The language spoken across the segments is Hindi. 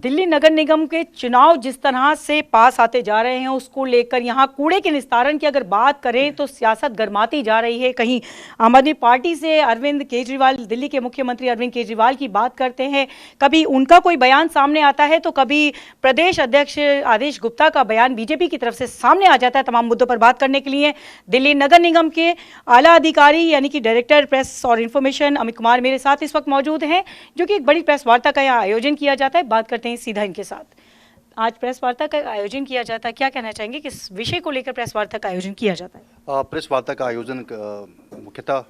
दिल्ली नगर निगम के चुनाव जिस तरह से पास आते जा रहे हैं उसको लेकर यहाँ कूड़े के निस्तारण की अगर बात करें तो सियासत गर्माती जा रही है। कहीं आम आदमी पार्टी से अरविंद केजरीवाल, दिल्ली के मुख्यमंत्री अरविंद केजरीवाल की बात करते हैं, कभी उनका कोई बयान सामने आता है तो कभी प्रदेश अध्यक्ष आदेश गुप्ता का बयान बीजेपी की तरफ से सामने आ जाता है। तमाम मुद्दों पर बात करने के लिए दिल्ली नगर निगम के आला अधिकारी यानी कि डायरेक्टर प्रेस और इन्फॉर्मेशन अमित कुमार मेरे साथ इस वक्त मौजूद हैं, जो कि एक बड़ी प्रेस वार्ता का यहाँ आयोजन किया जाता है। बात करते हैं सीधा इनके साथ। आज प्रेस वार्ता का आयोजन किया जाता है, क्या कहना चाहेंगे, किस विषय को लेकर प्रेस वार्ता का आयोजन किया जाता है? प्रेस वार्ता का आयोजन मुख्यतः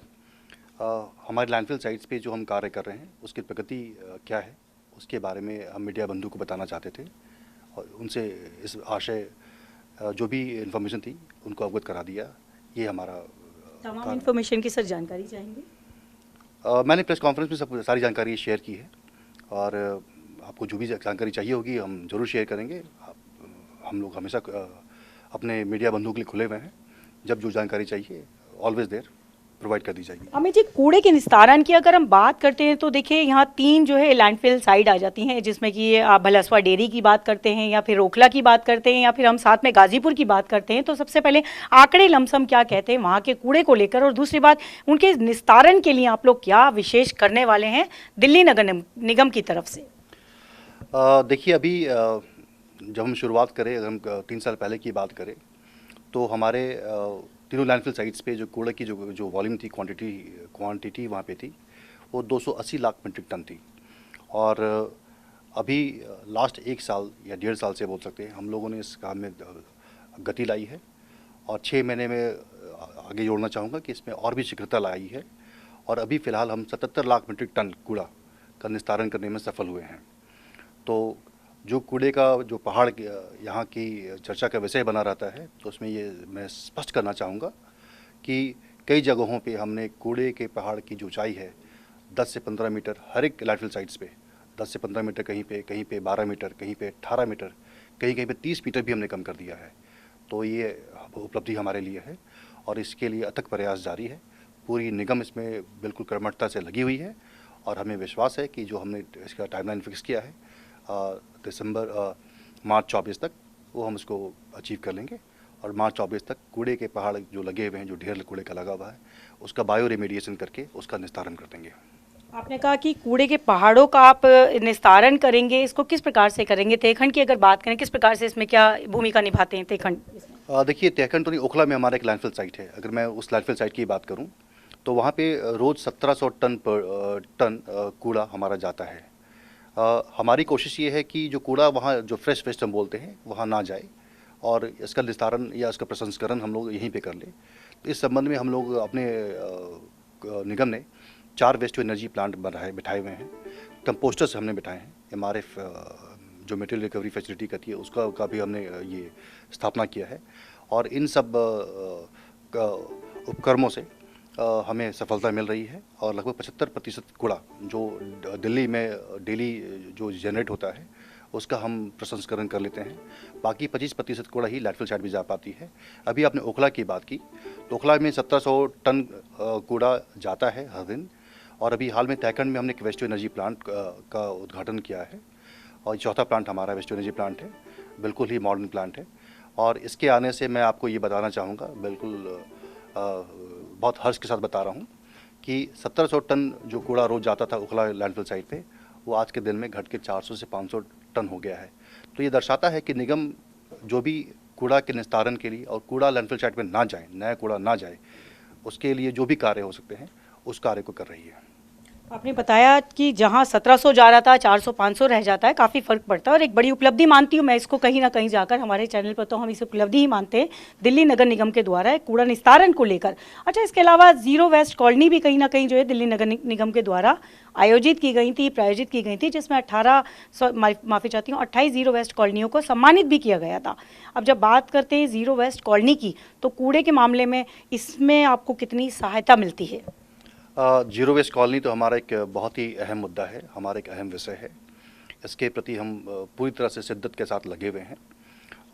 हमारे लैंडफिल साइट्स पे जो हम कार्य कर रहे हैं उसकी प्रगति क्या है उसके बारे में हम मीडिया बंधु को बताना चाहते थे और उनसे इस आशय जो भी इन्फॉर्मेशन थी उनको अवगत करा दिया। ये हमारा तमाम इन्फॉर्मेशन की सर जानकारी चाहेंगे? मैंने प्रेस कॉन्फ्रेंस में सब सारी जानकारी शेयर की है और आपको जो भी जानकारी चाहिए होगी हम ज़रूर शेयर करेंगे। हम लोग हमेशा अपने मीडिया बंधुओं के लिए खुले हुए हैं, जब जो जानकारी चाहिए ऑलवेज देयर प्रोवाइड कर दी जाएगी। अमित जी, कूड़े के निस्तारण की अगर हम बात करते हैं तो देखिए यहाँ 3 जो है लैंडफिल साइट आ जाती हैं, जिसमें कि आप भलसवा डेयरी की बात करते हैं या फिर ओखला की बात करते हैं या फिर हम साथ में गाजीपुर की बात करते हैं। तो सबसे पहले आंकड़े लमसम क्या कहते हैं वहाँ के कूड़े को लेकर, और दूसरी बात उनके निस्तारण के लिए आप लोग क्या विशेष करने वाले हैं दिल्ली नगर निगम की तरफ से? देखिए, अभी जब हम शुरुआत करें, अगर हम 3 साल पहले की बात करें तो हमारे तीनों लैंडफिल साइट्स पे जो कूड़े की जो वॉल्यूम थी, क्वांटिटी वहाँ पे थी वो 280 लाख मीट्रिक टन थी। और अभी लास्ट 1 साल या 1.5 साल से बोल सकते हैं हम लोगों ने इस काम में गति लाई है और 6 महीने में आगे जोड़ना चाहूँगा कि इसमें और भी शीघ्रता लाई है और अभी फ़िलहाल हम 77 लाख मीट्रिक टन कूड़ा का निस्तारण करने में सफल हुए हैं। तो जो कूड़े का जो पहाड़ यहाँ की चर्चा का विषय बना रहता है तो उसमें ये मैं स्पष्ट करना चाहूँगा कि कई जगहों पे हमने कूड़े के पहाड़ की जो ऊंचाई है 10 से 15 मीटर हर एक लैंडफिल साइट्स पे 10 से 15 मीटर, कहीं पे 12 मीटर, कहीं पे 18 मीटर, कहीं पे 30 मीटर भी हमने कम कर दिया है। तो ये उपलब्धि हमारे लिए है और इसके लिए अथक प्रयास जारी है। पूरी निगम इसमें बिल्कुल कर्मठता से लगी हुई है और हमें विश्वास है कि जो हमने इसका टाइमलाइन फिक्स किया है मार्च 24 तक वो हम इसको अचीव कर लेंगे और मार्च 24 तक कूड़े के पहाड़ जो लगे हुए हैं, जो ढेर कूड़े का लगा हुआ है, उसका बायो रेमेडिएशन करके उसका निस्तारण कर देंगे। आपने कहा कि कूड़े के पहाड़ों का आप निस्तारण करेंगे, इसको किस प्रकार से करेंगे? तेखंड की अगर बात करें, किस प्रकार से इसमें क्या भूमिका निभाते हैं तेखंड? देखिए, तेखंड तो नहीं, ओखला में हमारा एक लैंडफिल साइट है। अगर मैं उस लैंडफिल साइट की बात करूँ तो वहाँ पे रोज़ 1700 टन कूड़ा हमारा जाता है। हमारी कोशिश ये है कि जो कूड़ा वहाँ जो फ्रेश वेस्ट हम बोलते हैं वहाँ ना जाए और इसका निस्तारण या इसका प्रसंस्करण हम लोग यहीं पे कर लें। तो इस संबंध में हम लोग अपने निगम ने 4 वेस्ट टू एनर्जी प्लांट बिठाए हुए हैं। कंपोस्टर्स हमने बिठाए हैं। MRF जो मटेरियल रिकवरी फैसिलिटी करती है उसका का भी हमने ये स्थापना किया है और इन सब उपक्रमों से हमें सफलता मिल रही है और लगभग 75% कूड़ा जो दिल्ली में डेली जो जनरेट होता है उसका हम प्रसंस्करण कर लेते हैं। बाकी 25% कूड़ा ही लैंडफिल साइट भी जा पाती है। अभी आपने ओखला की बात की तो ओखला में 1700 टन कूड़ा जाता है हर दिन और अभी हाल में तैखंड में हमने एक वेस्ट टू एनर्जी प्लांट का उद्घाटन किया है और चौथा प्लांट हमारा वेस्ट टू एनर्जी प्लांट है, बिल्कुल ही मॉडर्न प्लांट है। और इसके आने से मैं आपको ये बताना चाहूँगा, बिल्कुल बहुत हर्ष के साथ बता रहा हूँ कि 1700 टन जो कूड़ा रोज़ जाता था ओखला लैंडफिल साइट पे वो आज के दिन में घट के 400 से 500 टन हो गया है। तो ये दर्शाता है कि निगम जो भी कूड़ा के निस्तारण के लिए और कूड़ा लैंडफिल साइट पे ना जाए, नया कूड़ा ना जाए, उसके लिए जो भी कार्य हो सकते हैं उस कार्य को कर रही है। आपने बताया कि जहां 1700 जा रहा था 400-500 रह जाता है, काफ़ी फ़र्क पड़ता है और एक बड़ी उपलब्धि मानती हूँ मैं इसको। कहीं ना कहीं जाकर हमारे चैनल पर तो हम इसे उपलब्धि ही मानते हैं दिल्ली नगर निगम के द्वारा कूड़ा निस्तारण को लेकर। अच्छा, इसके अलावा ज़ीरो वेस्ट कॉलोनी भी कहीं ना कहीं जो है दिल्ली नगर निगम के द्वारा प्रायोजित की गई थी, जिसमें 28 ज़ीरो वेस्ट कॉलोनियों को सम्मानित भी किया गया था। अब जब बात करते हैं ज़ीरो वेस्ट कॉलोनी की तो कूड़े के मामले में इसमें आपको कितनी सहायता मिलती है? जीरो वेस्ट कॉलोनी तो हमारा एक बहुत ही अहम मुद्दा है, हमारा एक अहम विषय है। इसके प्रति हम पूरी तरह से शिद्दत के साथ लगे हुए हैं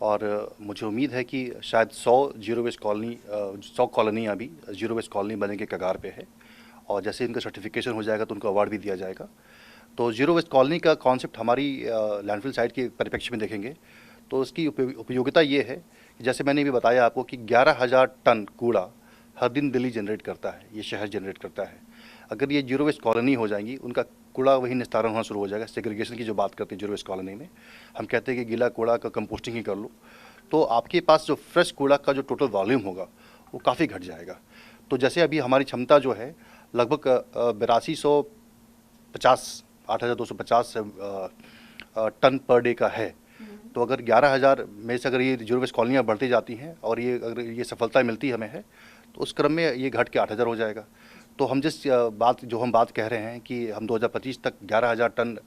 और मुझे उम्मीद है कि शायद 100 जीरो वेस्ट कॉलोनी 100 कॉलोनियाँ भी जीरो वेस्ट कॉलोनी बनने के कगार पे है और जैसे इनका सर्टिफिकेशन हो जाएगा तो उनको अवार्ड भी दिया जाएगा। तो जीरो वेस्ट कॉलोनी का कॉन्सेप्ट हमारी लैंडफिल साइट के परिप्रेक्ष्य में देखेंगे तो इसकी उपयोगिता ये है कि जैसे मैंने भी बताया आपको कि 11,000 टन कूड़ा हर दिन दिल्ली जनरेट करता है, ये शहर जनरेट करता है। अगर ये जीरो वेस्ट कॉलोनी हो जाएंगी, उनका कूड़ा वही निस्तारण होना शुरू हो जाएगा। सेग्रीगेशन की जो बात करते हैं जीरो वेस्ट कॉलोनी में, हम कहते हैं कि गीला कूड़ा का कंपोस्टिंग ही कर लो, तो आपके पास जो फ्रेश कूड़ा का जो टोटल वॉल्यूम होगा वो काफ़ी घट जाएगा। तो जैसे अभी हमारी क्षमता जो है लगभग 8250 8,250 टन पर डे का है। तो अगर 11,000 में से अगर ये जीरो वेस्ट कॉलोनियाँ बढ़ती जाती हैं और ये अगर ये सफलता मिलती हमें है तो उस क्रम में ये घट के 8,000 हो जाएगा। तो हम जिस हम बात कह रहे हैं कि हम 2025 तक 11,000 टन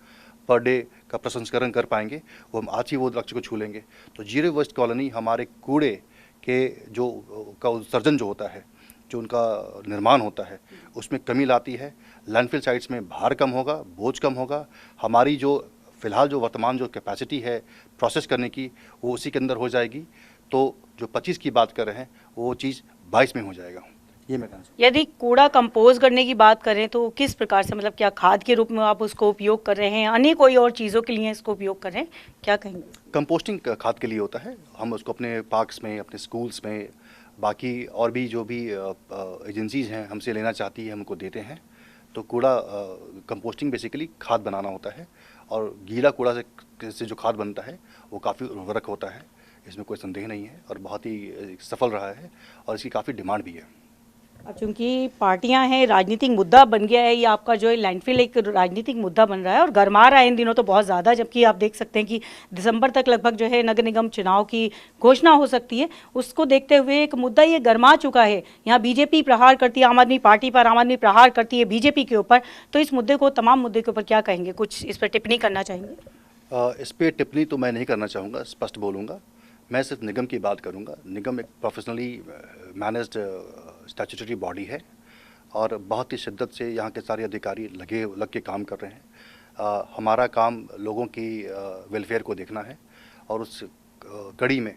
पर डे का प्रसंस्करण कर पाएंगे, वो हम आज ही वो लक्ष्य को छू लेंगे। तो जीरो वेस्ट कॉलोनी हमारे कूड़े के जो का उत्सर्जन जो होता है, जो उनका निर्माण होता है, उसमें कमी लाती है। लैंडफिल साइट्स में भार कम होगा, बोझ कम होगा। हमारी जो फ़िलहाल जो वर्तमान जो कैपेसिटी है प्रोसेस करने की, वो उसी के अंदर हो जाएगी। तो जो 25 की बात कर रहे हैं वो चीज़ 22 में हो जाएगा। ये मैं कहना चाहूँ। यदि कूड़ा कंपोज करने की बात करें तो किस प्रकार से, मतलब क्या खाद के रूप में आप उसको उपयोग कर रहे हैं, अन्य कोई और चीज़ों के लिए इसको उपयोग कर रहे हैं, क्या कहेंगे? कंपोस्टिंग खाद के लिए होता है। हम उसको अपने पार्क्स में, अपने स्कूल्स में, बाकी और भी जो भी एजेंसीज़ हैं हमसे लेना चाहती है, हम उनको देते हैं। तो कूड़ा कंपोस्टिंग बेसिकली खाद बनाना होता है और गीला कूड़ा से जो खाद बनता है वो काफ़ी उर्वरक होता है, इसमें कोई संदेह नहीं है और बहुत ही सफल रहा है और इसकी काफ़ी डिमांड भी है। अब चूंकि पार्टियां हैं, राजनीतिक मुद्दा बन गया है, ये आपका जो है लैंडफिल एक राजनीतिक मुद्दा बन रहा है और गरमा रहा है इन दिनों तो बहुत ज़्यादा, जबकि आप देख सकते हैं कि दिसंबर तक लगभग जो है नगर निगम चुनाव की घोषणा हो सकती है। उसको देखते हुए एक मुद्दा ये गरमा चुका है। यहाँ बीजेपी प्रहार करती है आम आदमी पार्टी पर, आम आदमी प्रहार करती है बीजेपी के ऊपर। तो इस मुद्दे को, तमाम मुद्दे के ऊपर क्या कहेंगे, कुछ इस पर टिप्पणी करना चाहेंगे? इस पर टिप्पणी तो मैं नहीं करना चाहूँगा, स्पष्ट बोलूँगा। मैं सिर्फ निगम की बात करूँगा। निगम एक प्रोफेशनली मैनेज्ड स्टैट्यूटरी बॉडी है और बहुत ही शिद्दत से यहाँ के सारे अधिकारी लग के काम कर रहे हैं। हमारा काम लोगों की वेलफेयर को देखना है और उस कड़ी में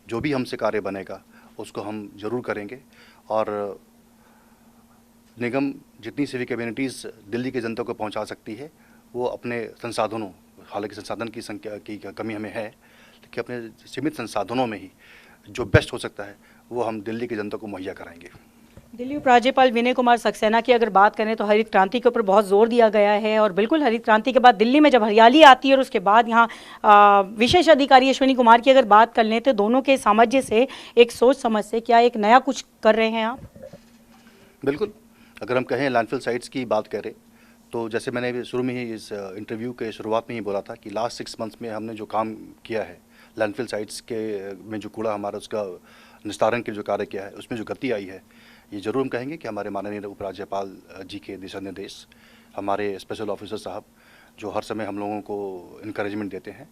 जो भी हमसे कार्य बनेगा उसको हम ज़रूर करेंगे। और निगम जितनी सिविक कम्युनिटीज़ दिल्ली की जनता को पहुँचा सकती है वो अपने संसाधनों, हालांकि संसाधन की संख्या की कमी हमें है, लेकिन अपने सीमित संसाधनों में ही जो बेस्ट हो सकता है वो हम दिल्ली की जनता को मुहैया कराएंगे। दिल्ली उपराज्यपाल विनय कुमार सक्सेना की अगर बात करें तो हरित क्रांति के ऊपर बहुत जोर दिया गया है और बिल्कुल हरित क्रांति के बाद दिल्ली में जब हरियाली आती है और उसके बाद यहाँ विशेष अधिकारी अश्विनी कुमार की अगर बात कर लें तो दोनों के सामंजस्य से, एक सोच समझ से, क्या एक नया कुछ कर रहे हैं आप? बिल्कुल। अगर हम कहें लैंडफिल साइट्स की बात करें तो जैसे मैंने शुरू में ही इस इंटरव्यू के शुरुआत में ही बोला था कि लास्ट 6 मंथ्स में हमने जो काम किया है लैंडफिल साइट्स के में, जो कूड़ा हमारा उसका निस्तारण के जो कार्य किया है उसमें जो गति आई है, ये ज़रूर हम कहेंगे कि हमारे माननीय उपराज्यपाल जी के दिशा निर्देश, हमारे स्पेशल ऑफिसर साहब जो हर समय हम लोगों को इनकरेजमेंट देते हैं,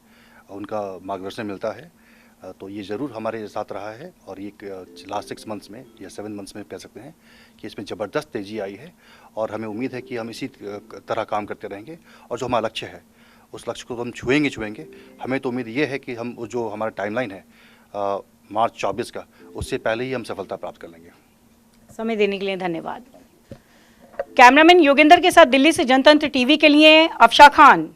उनका मार्गदर्शन मिलता है, तो ये ज़रूर हमारे साथ रहा है। और ये लास्ट 6 मंथ्स में या 7 मंथ्स में कह सकते हैं कि इसमें ज़बरदस्त तेज़ी आई है और हमें उम्मीद है कि हम इसी तरह काम करते रहेंगे और जो हमारा लक्ष्य है उस लक्ष्य को हम छुएंगे। हमें तो उम्मीद ये है कि हम जो हमारा टाइमलाइन है मार्च 24 का, उससे पहले ही हम सफलता प्राप्त कर लेंगे। समय देने के लिए धन्यवाद। कैमरामैन योगेंद्र के साथ दिल्ली से जनतंत्र टीवी के लिए अफशा खान।